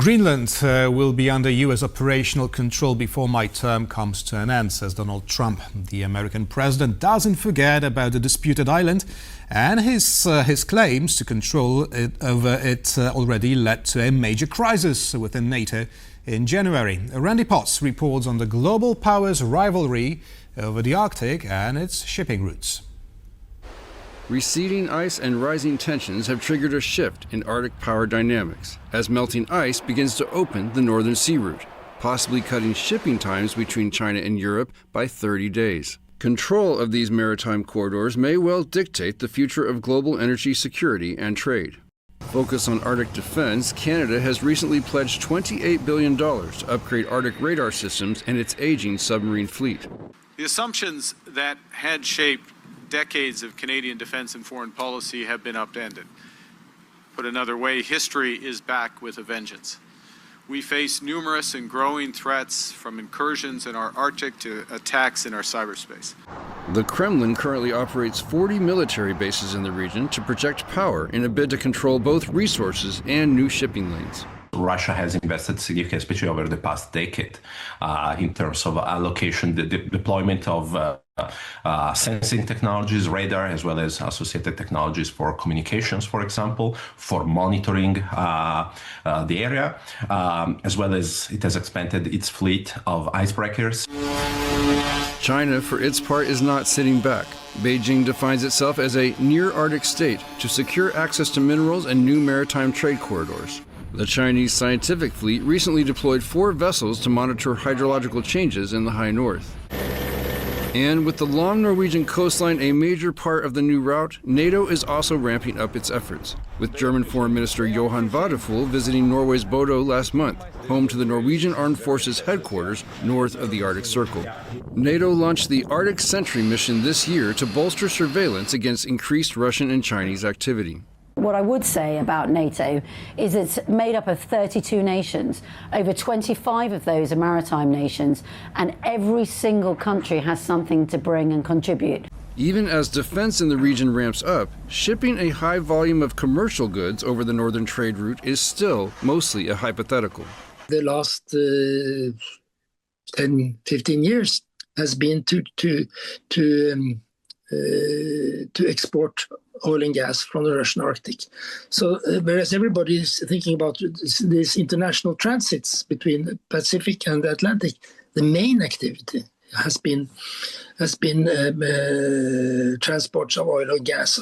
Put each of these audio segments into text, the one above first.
Greenland will be under US operational control before my term comes to an end, says Donald Trump. The American president doesn't forget about the disputed island, and his claims to control it over it already led to a major crisis within NATO in January. Randy Potts reports on the global powers' rivalry over the Arctic and its shipping routes. Receding ice and rising tensions have triggered a shift in Arctic power dynamics as melting ice begins to open the northern sea route, possibly cutting shipping times between China and Europe by 30 days. Control of these maritime corridors may well dictate the future of global energy security and trade. Focused on Arctic defense, Canada has recently pledged $28 billion to upgrade Arctic radar systems and its aging submarine fleet. The assumptions that had shaped decades of Canadian defense and foreign policy have been upended. Put another way, history is back with a vengeance. We face numerous and growing threats, from incursions in our Arctic to attacks in our cyberspace. The Kremlin currently operates 40 military bases in the region to project power in a bid to control both resources and new shipping lanes. Russia has invested significantly, especially over the past decade, in terms of allocation, the deployment of sensing technologies, radar, as well as associated technologies for communications, for example, for monitoring the area, as well as it has expanded its fleet of icebreakers. China, for its part, is not sitting back. Beijing defines itself as a near-Arctic state to secure access to minerals and new maritime trade corridors. The Chinese scientific fleet recently deployed 4 vessels to monitor hydrological changes in the high north. And with the long Norwegian coastline a major part of the new route, NATO is also ramping up its efforts, with German Foreign Minister Johan Vadeful visiting Norway's Bodo last month, home to the Norwegian Armed Forces headquarters north of the Arctic Circle. NATO launched the Arctic Sentry mission this year to bolster surveillance against increased Russian and Chinese activity. What I would say about NATO is it's made up of 32 nations. Over 25 of those are maritime nations, and every single country has something to bring and contribute. Even as defense in the region ramps up, shipping a high volume of commercial goods over the northern trade route is still mostly a hypothetical. The last 10, 15 years has been to export oil and gas from the Russian Arctic. So whereas everybody is thinking about these international transits between the Pacific and the Atlantic, the main activity has been transports of oil and gas.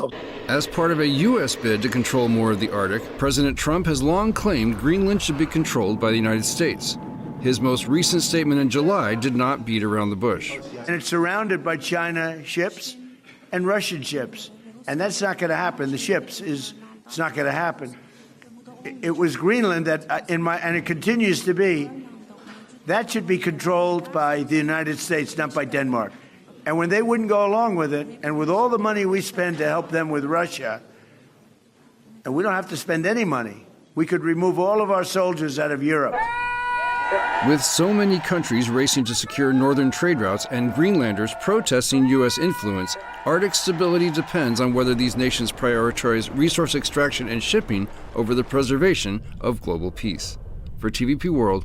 As part of a U.S. bid to control more of the Arctic, President Trump has long claimed Greenland should be controlled by the United States. His most recent statement in July did not beat around the bush. And it's surrounded by China ships and Russian ships. And that's not going to happen. The ships it's not going to happen. It was Greenland that, and it continues to be, that should be controlled by the United States, not by Denmark. And when they wouldn't go along with it, and with all the money we spend to help them with Russia, and we don't have to spend any money, we could remove all of our soldiers out of Europe. With so many countries racing to secure northern trade routes and Greenlanders protesting U.S. influence, Arctic stability depends on whether these nations prioritize resource extraction and shipping over the preservation of global peace. For TVP World,